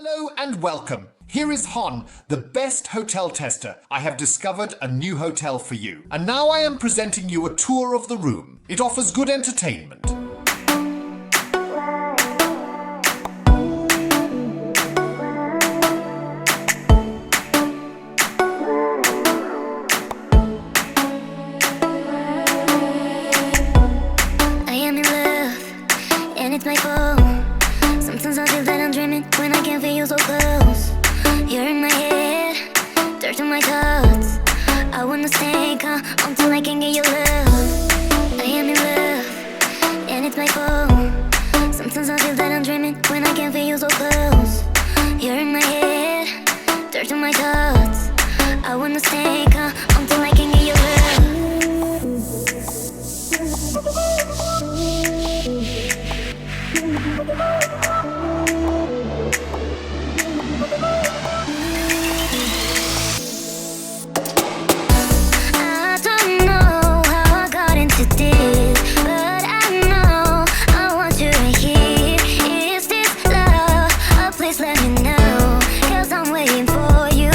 Hello and welcome. Here is Hon, the best hotel tester. I have discovered a new hotel for you. And now I am presenting you a tour of the room. It offers good entertainment. I am in love, and it's my fault. Sometimes I feel that I'm dreaming when I can't feel you so close. You're in my head, dirt on my thoughts. I wanna stay calm until I can get your love. I am in love, and it's my fault. Sometimes I feel that I'm dreaming when I can't feel you so close. You're in my head, dirt on my thoughts. I wanna stay calm until I can get your love. I don't know how I got into this, but I know I want you right here. Is this love? Oh, please let me know, 'cause I'm waiting for you.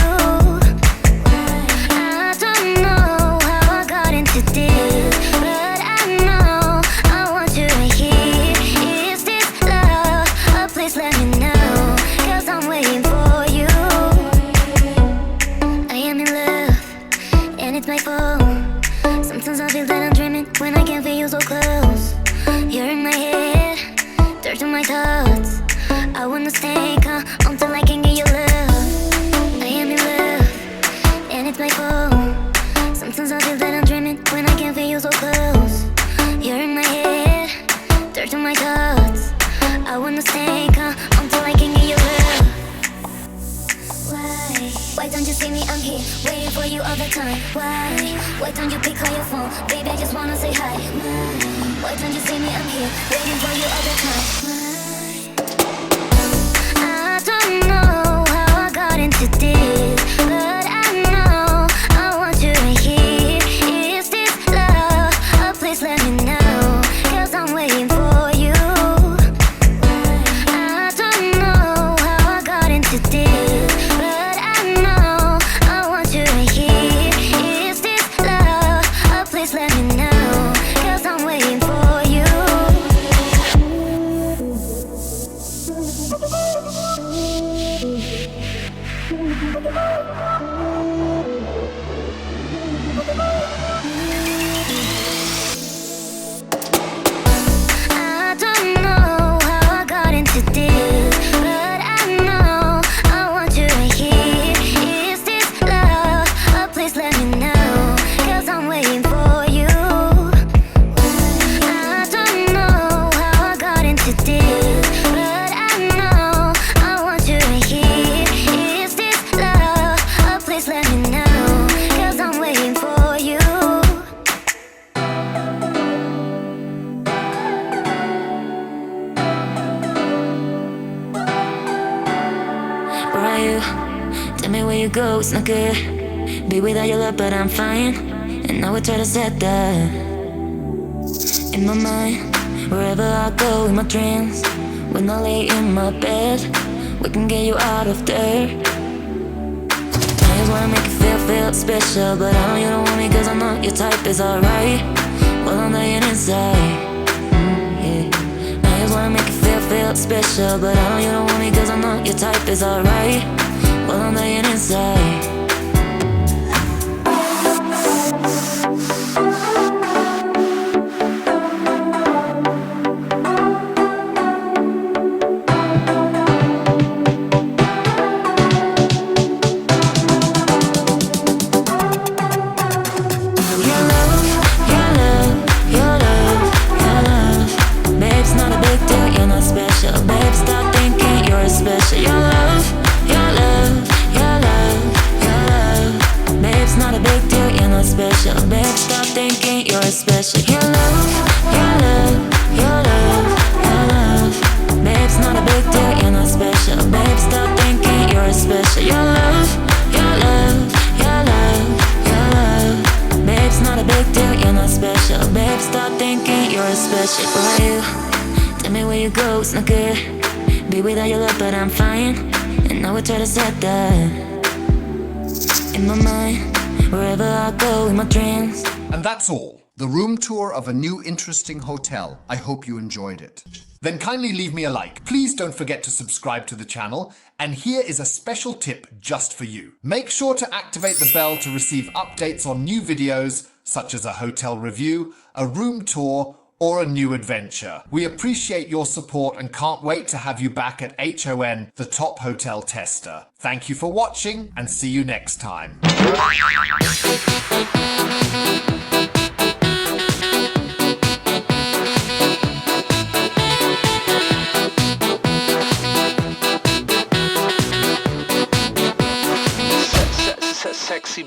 I don't know how I got into this, but I know I want you right here. Is this love? Oh, please let me know, 'cause I'm waiting for you. I am in love, and it's my fault. Sometimes I feel that I'm dreaming when I can't feel you so close. You're in my head, dirt on my thoughts. I wanna stay calm until I can get your love. I am in love, and it's my fault. Sometimes I feel that I'm dreaming when I can't feel you so close. You're in my head, dirt on my thoughts. I wanna stay calm until I can get your love. Why don't you see me? I'm here, waiting for you all the time. Why don't you pick up your phone? Baby, I just wanna say hi. Why don't you see me? I'm here, waiting for you all the time. I don't know how I got into this, but I know I want you right here. Is this love? Oh, please let me know, 'cause I'm waiting for you. I don't know how I got into this, but I know I want you right here. Is this love? Oh, please let me know, 'cause I'm waiting for you. I don't know how I got into this, but I know I want you right here. Is this love? Oh, please let me know, 'cause I'm waiting for you. I don't know how I got into this, but I know I want you right here. Is this love? Oh, please let me know, 'cause I'm waiting for you. Where are you? Tell me where you go, it's not good. Be without your love, but I'm fine. And I would try to set that in my mind. Wherever I go in my dreams, when I lay in my bed, we can get you out of there. I just wanna make you feel special, but I know you don't want me 'cause I know your type is alright. Well, I'm dying inside. Yeah. I just wanna make you feel special, but I know you don't want me 'cause I know your type is alright. Well, I'm dying inside. Your love, your love, your love, your love. Babe, it's not a big deal, you're not special. Babe, stop thinking you're special. Your love, your love, your love, your love. Babe, it's not a big deal, you're not special. Babe, stop thinking you're special. Your love, your love, your love, your love. Babe, it's not a big deal, you're not special. Babe, stop thinking you're special. Your love, your love, your love, your love. Babe, it's not a big deal, you're not special. Babe, stop thinking you're special. Where are you? Tell me where you go, it's not good. Be without your love, but I'm fine. And I would try to set that in my mind, wherever I go in my dreams. And that's all. The room tour of a new interesting hotel. I hope you enjoyed it. Then kindly leave me a like. Please don't forget to subscribe to the channel. And here is a special tip just for you. Make sure to activate the bell to receive updates on new videos, such as a hotel review, a room tour, or a new adventure. We appreciate your support and can't wait to have you back at HON, the top hotel tester. Thank you for watching and see you next time. Sexy